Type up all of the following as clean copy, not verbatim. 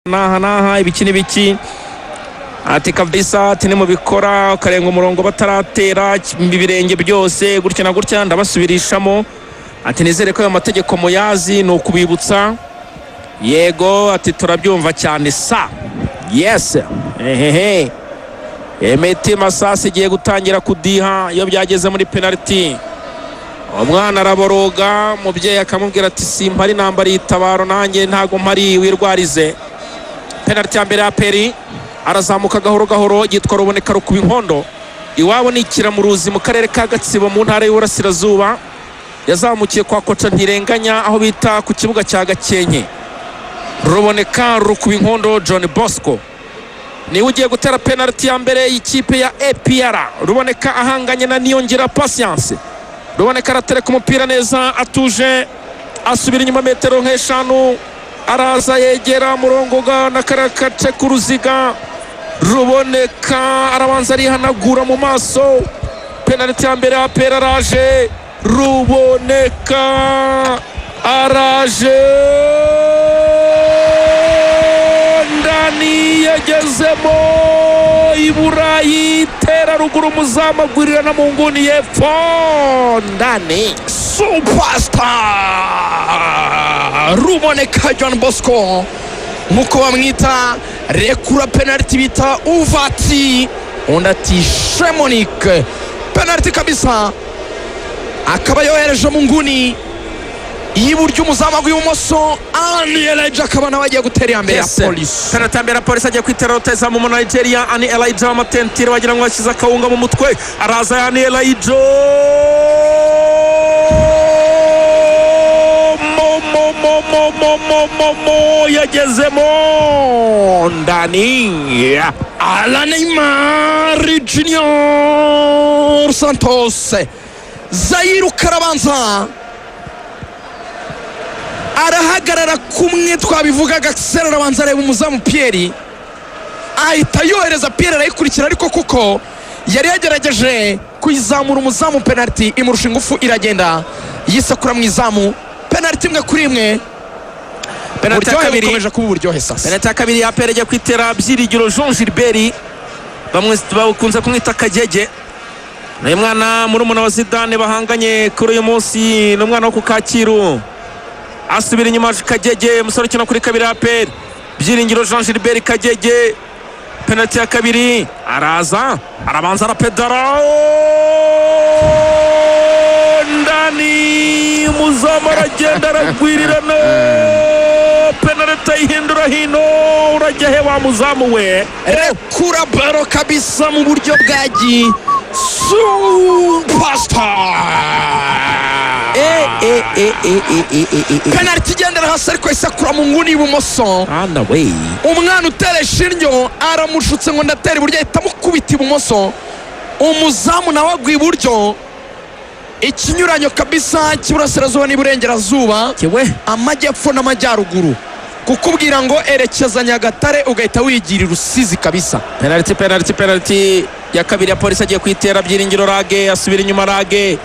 naha ibiki biki ati kabisa ati mu bikora ukarenga umurongo bataratera ibirenge byose gutya na gutya ndabasubirishamo ati nizere ko ayo mategeko muyazi no kubibutsa yego ati turabyumva cyane sa yes Emitima sasa igiye gutangira kudiha iyo byageze muri penalty umwana araboroga mubyeyi akamubwira ati simpari nambari itabaro nanjye ntago mpari wirwarize penalty ya mbere ya Peri arazamuka gahoro yitwa Ruboneka Rukuba Inkondo iwabo nikira mu ruzi mu karere ka Gatsibo mu ntara y'Uburasirazuba yazamukiye kwa koca Ntirenganya aho bita ku kibuga cya Gakenke Ruboneka Rukuba Inkondo John Bosco ni ugiye gutera penalty ya mbere y'ikipe ya APR Ruboneka ahanganye na Niyongira Patience Ruboneka aratereka umupira neza atuje asubira inyuma metero nk'eshanu araza yegera murongoga na karakace kuruziga Ruboneka arabanza arihanagura mu maso penalty ya mbere APR araje Ruboneka araje ndani yagezemo iburayi tera ruguru muzamagurira na mu nguni y'epfo ndani superstar Ruboneka John Bosco nkuko bamwita rekura penalty bita uvati undati Shemonik penalty kabisa akaba yohereje mu nguni iburyo umuzamu w'ibumoso Ani Elijah akaba nawe agiye gutera ya mbere ya Police penalty ya mbere ya Police agiye kwitera ruteza mu Nigeria Ani Elijah amatentire wagira ngo ashyize akawunga mu mutwe araza Ani Elijah yagezemo ndani ala Neymar Junior Santos Zairu Karabanza arahagarara kumwe twabivugaga Axel arabanza areba umuzamu Pierre ahita yohereza Pierre arayikurikira ariko kuko yari yagerageje kuyizamura umuzamu penalty imurusha ingufu iragenda yisakura mu izamu penalty imwe kuri imwe penalty ya kabiri ikomeje kuba uburyohe sasa penalty ya kabiri ya Pierre kwitera Byiringiro Jean Gilbert bamwe bakunze kumwita Kagege na mwana muri umuna wa Zidane bahanganye kuri uyu munsi n'umwana wo ku Kacyiru asubira inyuma Kagege musore kino kuri kabiri ya Pierre Byiringiro Jean Gilbert Kagege penalty ya kabiri araza arabanza arapedara ndani muzamu aragenda aragwirirana penalty ihindura hino urajya he wa muzamu we rekura baro kabisa mu buryo bwagi superstar penalty igendera hasi ariko isakura mu nguni ibumoso umwana uteresha indyo aramushutse ngo ndatera iburyo ahita amukubita ibumoso umuzamu nawe agwa iburyo ikinyuranyo kabisa cy'Iburasirazuba n'Iburengerazuba amajyepfo n'amajyaruguru kukubwira ngo erekeza Nyagatare ugahita wigira Rusizi kabisa penalty ya kabiri ya Polisi agiye kwitera Byiringiro Rage asubira inyuma Rage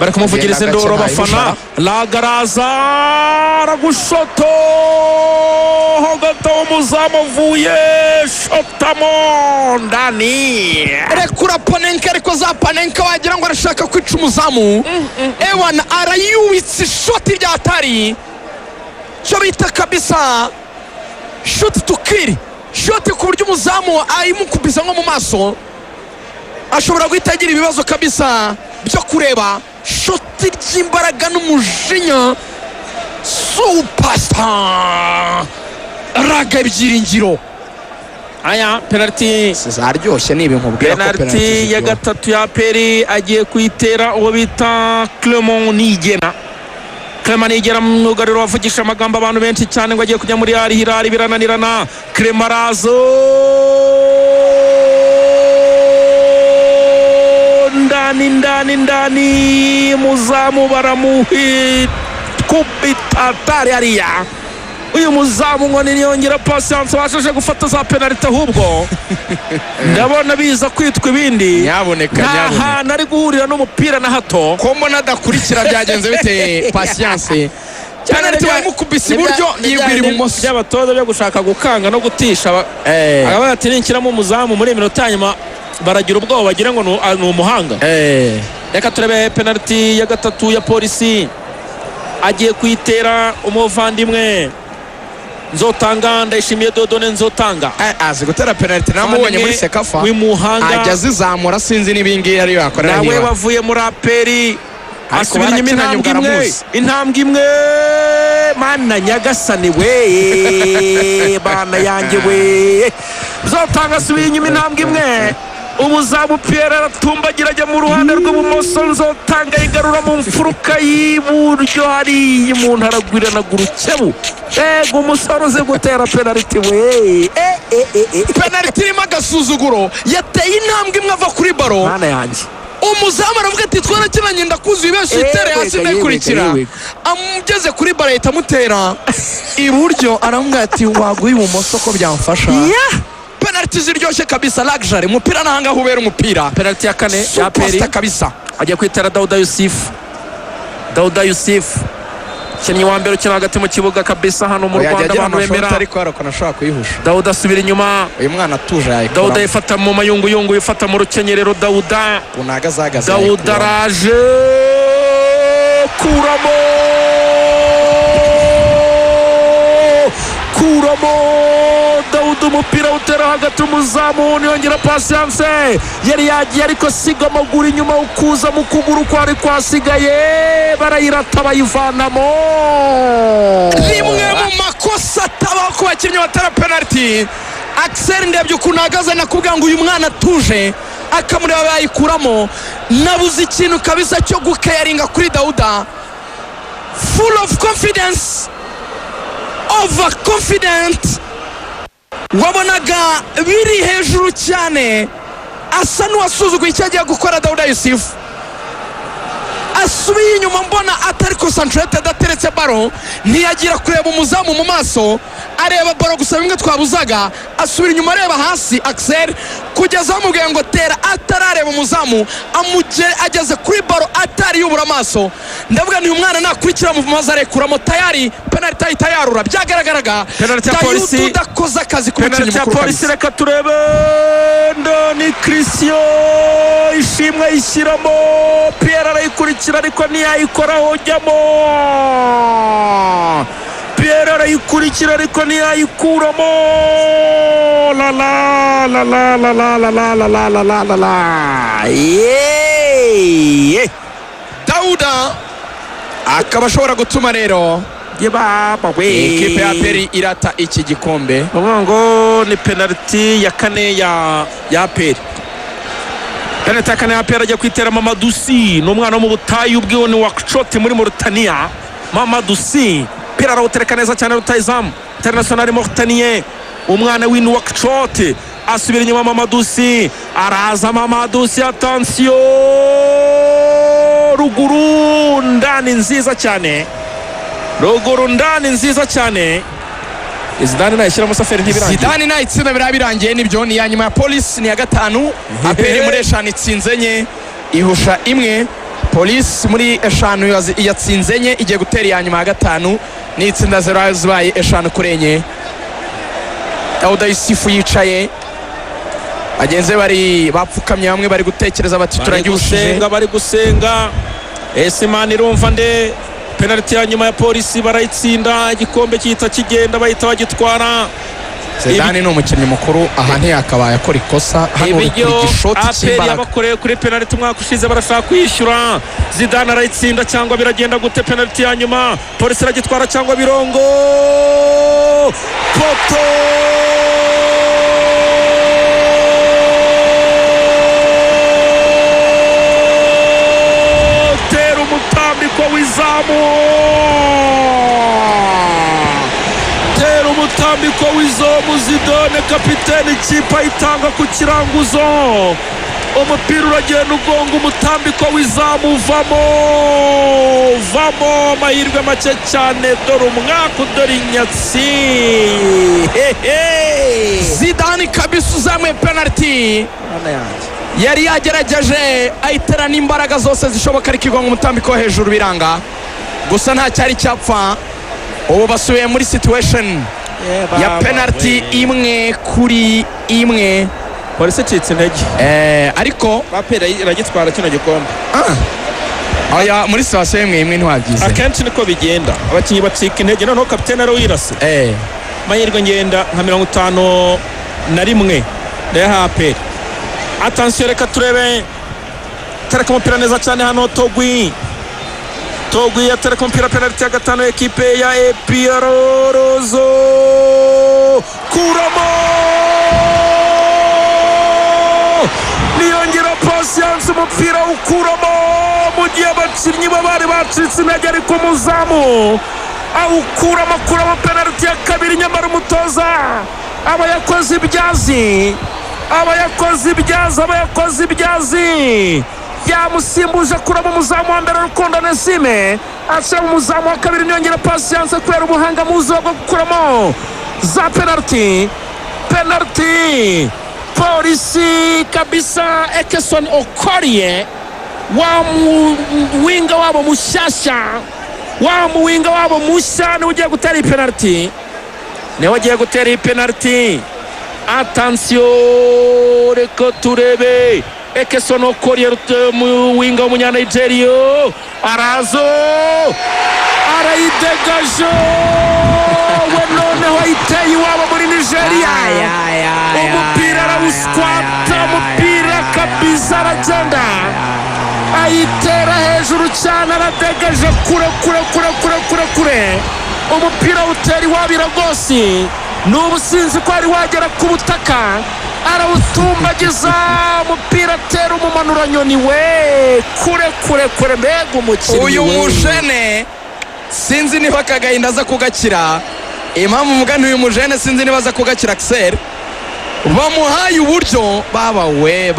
bari kumuvugiriza indoro bafana Lagaraza aragushoto hagati umuzamu uvuye shotamo ndani rekura Panenka ariko za Panenka wagira ngo arashaka kwica umuzamu ewana arayubitse shoti rya Atari cyo bita kabisa shoti tukiri shoti ku buryo umuzamu ayimukubisa nko mu maso ashobora guhitagira ibibazo kabisa byo kureba shoti ry'imbaraga n'umujinya superstar Rage Byiringiro aya penalty zaryoshye nibe nkubwira ko penalty ya gatatu ya Peri agiye kwitera uwo bita Clement Nigena mu myugariro wavugisha amagambo abantu benshi cyane ngo agiye kujya muri Al Hilal birananirana Kremarazo ndani muzamu baramuhit kubita tariya uyu muzamu ngo Niyongira Patience bashaje gufata za penalty ahubwo ndabona biza kwitwa ibindi nyaboneka ari guhurira n'umupira na hato ko mbona adakurikira byagenze bite Patience penalty wamukubise iburyo yibwira ibumoso by'abatoza byo gushaka gukanga no gutisha aba ati ninkiramo umuzamu muri minota nyuma baragira ubwoba bagira ngo ni umuhanga. Reka turebe penalty ya gatatu ya polisi agiye kuyitera umuvandimwe Nzotanga. Ndayishimiye Dodone Nzotanga azi gutera penalty namubonye muri Sekafa w'imuhanga ajya zizamura sinzi n'ibingi ariyo yakorera nawe wavuye muri aperi asubira inyuma intambwe imwe mana nyagasani we bana yanjye we Nzotanga asubira inyuma intambwe imwe umuzamu Pierre aratumbagira ajya mu ruhande rw'ibumoso Nzotanga yigarura mu mfuruka y'iburyo hari umuntu aragwirana gurukebu umusore uzi gutera penalty we penalty irimo agasuzuguro yateye intambwe imwe ava kuri baro mana yanjye umuzamu aravuga ati twarakinanye ndakuzuye ibesha itere hasi ndayikurikira amugeze kuri baro ahita amutera iburyo aramubwira ati waguye ibumoso ko byamfasha penalty ziryoshye kabisa luxury umupira nahanga hubera umupira penalty ya kane ya peri kabisa agiye kwitera Dauda Yusuf kinyi wa mbere ukina hagati mu kibuga kabisa hano mu Rwanda abantu bemera ariko arashaka kuyihusha Dauda asubira inyuma uyu mwana atuje yayikora Dauda yifata mu mayunguyungu yifata mu rukenyerero Dauda unagazagaza Dauda raje kuramo Dauda umupira utera hagati umuzamu niyongera patience yari yagiye ariko siga amaguru inyuma ukuza mu kuguru kwari kwasigaye barayirata bayivanamo rimwe mu makosa atabaho ku bakinnyi batera penalty Axel ndebye ukuntu ahagaze nakubwira ngo uyu mwana atuje akamureba yayikuramo nabuze ikintu kabisa cyo gukayaringa kuri Dauda full of confidence over confident wabonaga biri hejuru cyane asa n'uwasuzuguye icyo agiye gukora Dauda Yusuf asubiye inyuma mbona atari concentrated ateretse baro ntiyagira kureba umuzamu mu maso areba baro gusa bimwe twabuzaga asubira inyuma areba hasi Axel kugeza amubwiye ngo tera atarareba umuzamu ageze kuri baro atari yubura amaso ndavuga ni umwana nakurikira mu maze arekuramo tayari penalty tayarura byagaragaraga penalty ya polisi tudakoza akazi ku penalty ya polisi reka turebe Ndoni Christian ishimwe ishyiramo Pierre arayikurikira ariko ntiyayikoraho jyamo Pierre arayikurikira ariko ntiyayikuramo la la la la la la la la la la la la la la Dauda akaba ashobora gutuma rero ikipe ya Peri irata iki gikombe ngo ni penalty ya kane ya Peri penalty ya kane ya Peri ajya kwitera Mamadusi n'umwana wo mu butayu bwiwe ni Nouakchott muri Mauritania Mamadusi Peri arawutereka neza cyane rutayizamu international Mauritanie umwana w'i Nouakchott asubira inyuma Mamadusi araza Mamadusi attention ruguru ndani nziza cyane ruguru ndani nziza cyane Zidane nayishyiramo safari ntibirangiye Zidane nayitsinda birabirangiye nibyo ni ya nyuma ya Police ni ya gatanu Aperi muri eshanu itsinze enye ihusha imwe Police muri eshanu yatsinze enye igiye gutera ya nyuma ya gatanu n'itsinda zero zibaye eshanu kuri enye Dauda Yusuf yicaye bagenzi bari bapfukamye hamwe bari gutekereza bati turagiushije bari gusenga Esimani irumva nde penalty ya nyuma ya Polisi barayitsinda igikombe cyita kigenda bahita bagitwara Zidane ni umukinnyi mukuru aha ntiyakabaye akora ikosa hano uri kuri gishoti cy'imbaraga yabakoreye kuri penalty umwaka ushize barashaka kwishyura Zidane arayitsinda cyangwa biragenda gute penalty ya nyuma Polisi iragitwara cyangwa birongo poto tera umutambiko w'izamu umutambiko w'izamu Zidane kapiteni ikipe ayitanga ku kiranguzo umupira uragenda ugonga umutambiko w'izamu vamo amahirwe make cyane dore umwaka dore inyatsi Zidane kabisa uzamuye penalty yari yagerageje ayitera n'imbaraga zose zishoboka ariko igonga umutambiko hejuru biranga gusa nta cyari cyapfa. Ubu basubiye muri situation ya penalty 1-1. polisi icitse intege ariko bapera iragitwara kino gikombe. aya muri situation imwe ntiwabyize. Akenshi niko bigenda abakinnyi bacika intege noneho kapitene ari wirase mahirwe ngenda nka 51 ya APR. Attention reka turebe tereka umupira neza cyane hano Togwi yatereka umupira penalty ya gatanu ekipe ya APR Rozo kuramo niyongera patience umupira ukuramo mu gihe abakinnyi bari bacitse intege ariko muzamu awukuramo penalty ya kabiri nyamara umutoza aba yakoze ibyazi yamusimbuje kuramo umuzamu wa mbere Rukundo Nesime ashyira umuzamu wa kabiri niyongera patience kubera ubuhanga muzi bwo gukuramo za penalty. Polisi kabisa Ekeson Okorie wa muwinga wabo mushya niwe ugiye gutera iyi penalty. Attention reka turebe Ekeson Okorie muwinga w'umunyanigeria arazo arayidegaje we noneho ayiteye iwabo muri Nigeria. Umupira arawuskwata umupira kabisa aragenda ayitera hejuru cyane aradegaje kure umupira utera iwabo Iragosi n'ubu sinzi ko ari wagera ku butaka arawutumbagiza umupira atera umumanura nyoni we kure mbega umukinnyi uyu mujene sinzi niba akagahinda aza kugakira. Impamvu mugani uyu mujene sinzi niba aza kugakira Axel bamuhaye uburyo baba we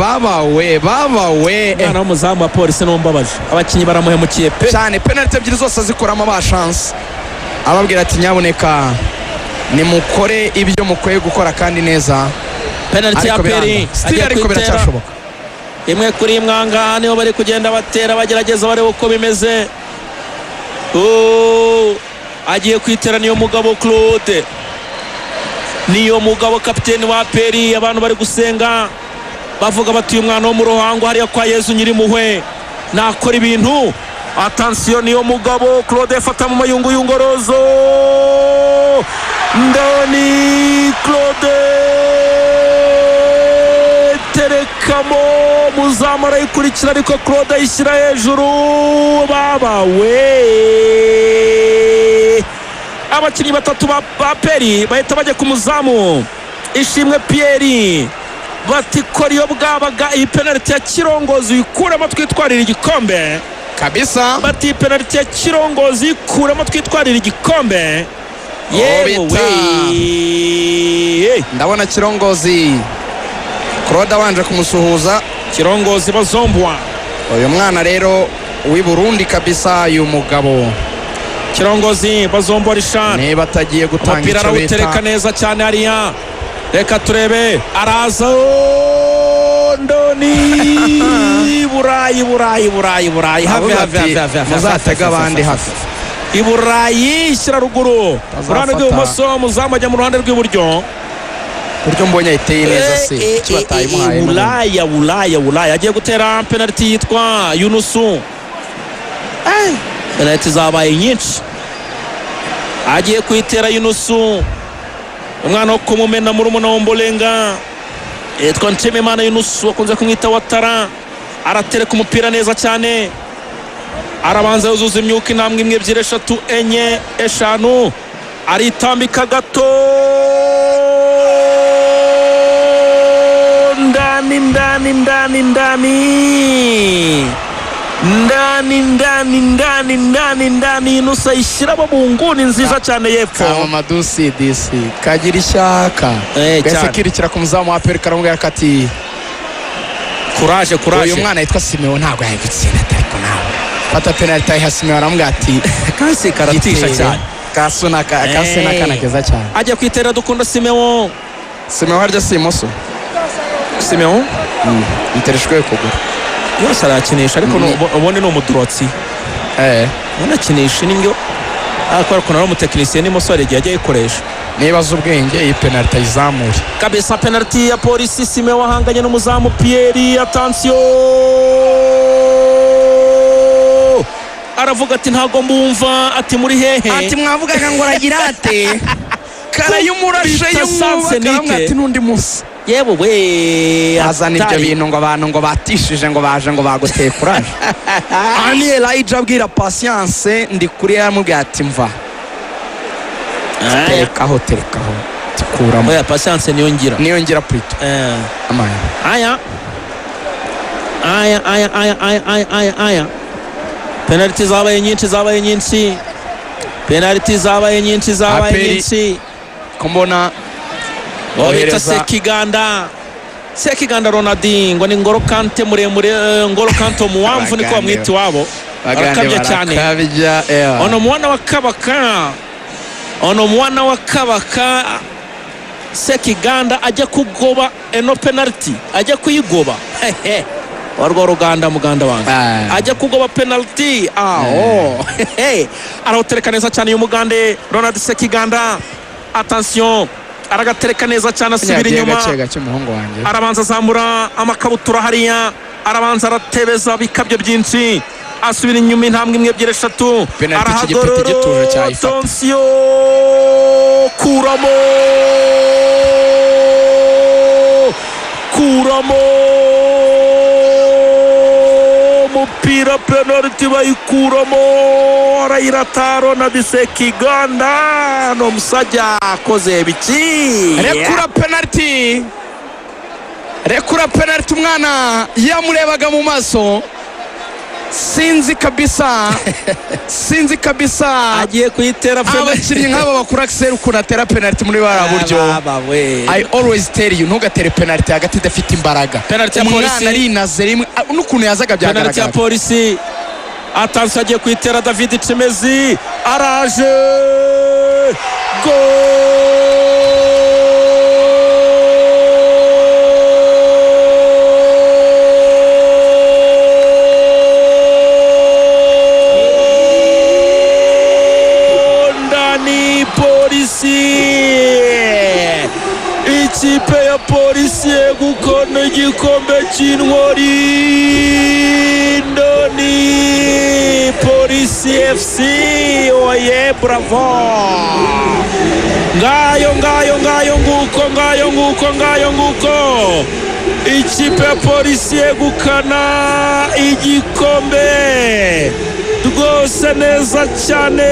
mwana w'umuzamu wa polisi n'umbabaje abakinnyi baramuhemukiye pe cyane. penalty ebyiri zose zikoramo ba chance ababwira ati nyaboneka nimukore ibyo mukwiye gukora kandi neza. penalty ya peri ariko biracyashoboka imwe kuri imwanga niho bari kugenda batera bagerageza bareba uko bimeze. Agiye kwitera niyo mugabo Claude niyo mugabo kapiteni wa peri. Abantu bari gusenga bavuga bati uyu mwana wo mu ruhango hariya kwa Yezu Nyirimpuhwe nakora ibintu. Attention niyo mugabo Claude fata mu mayunguyungu Rozo ndani Claude terekamo muzamu arayikurikira ariko Claude ayishyira hejuru baba we. Abakinnyi batatu ba peri bahita bajya ku muzamu Ishimwe Pierre bati kora iyo bwabaga iyi penalty ya Kirongozi uyikuramo twitwarira igikombe kabisa. Bati penalty ya Kirongozi ikuramo twitwarira igikombe. Yewe ndabona Kirongozi Claude wanje kumusuhuza Kirongozi bazombwa uyu mwana rero w'i Burundi kabisa. uyu mugabo Kirongozi bazombwa Richard niba atagiye gutanga umupira arawutereka neza cyane hariya. Reka turebe araza ndoni Burayi have muzatega abandi hafi Iburayi shyira ruguru uruhande rw'ibumoso muzamu ajya mu ruhande rw'iburyo buryo mbonye iteye neza se icyo batayimuhaye. Bulaya agiye gutera penalty yitwa Yunusu. Penalty zabaye nyinshi agiye kuyitera Yunusu umwana wo kumumena muri umuna w'Ombolenga yitwa Nshimiyimana Yunusu wakunze kumwita Watara. Aratereka umupira neza cyane arabanza yuzuza imyuka intambwe 1 2 3 4 5 aritambika gato ndani Yunusu ayishyiramo mu nguni nziza cyane yepfo. Madusi disi kagira ishyaka gase kirikira ku muzamu wa peri karamubwira kati courage. Uyu mwana yitwa Simeo ntabwo yagutsinda ariko nawe fata penalty ya Simeo aramubwira ati kasi karatisha cyane kasuna kana keza cyane. Ajya kwitera Dukunda Simeo harya si imoso Simeo itereshwe kugura yose arakinisha ariko ubundi ni umudurotsi unakinisha n'indyo akora kunara umutekinisiye n'umusore igihe agiye yikoresha nibaza ubwenge iyi penalty ayizamure kabisa. Penalty ya polisi, Sime wahanganye n'umuzamu Pierre, attention, aravuga ati ntago mbumva, ati muri hehe, ati mwavugaga ngo aragira ate karayumurashe y'umwuka ati n'undi musi yewe we azana ibyo bintu ngo abantu ngo batishije ngo baje ngo baguteye kuraje. Ani Elijah abwira Patience ndi kuri yamubwira ati mva terekaho tikuramo oya Patience niyo ngira plito amaya aya penalty zabaye nyinshi kumbona ohita Sekiganda Ronaldinho ni Ngolo Kante muremure, Ngolo Kante muwamvu niko bamwita wabo arakabya cyane. Ono mwana wa kabaka Sekiganda ajya kugoba eno penalty, ajya kuyigoba warwo ruganda muganda wanjye ajya kugoba penalty arahotereka neza cyane y'umugande Ronald Sekiganda. Attention, aragatereka neza cyane asubira inyuma, arabanza azamura amakabutura hariya, arabanza aratebeza bikabyo byinshi, asubira inyuma intambwe imwe ebyiri eshatu, arahagorora. Attention, kuramo umupira, penalty bayikuramo, arayirata Ronald Sekiganda no musajja akoze biki. rekura penalty umwana yamurebaga mu maso, sinzi kabisa agiye kuyitera abakinnyi nk'aba bakura Axel kunatera penalty muri bara buryo. I always tell you ntugatere penalty hagati idafite imbaraga. Penalty ya polisi arinaze rimwe n'ukuntu yazaga byagaragara. Penalty ya polisi, attention, agiye kuyitera David Chimezi, araje ikipe ya polisi yegukana igikombe cy'intwari. Ndoni Polisi FC, oye bravo. ngayo nguko ikipe ya polisi yegukana igikombe rwose neza cyane.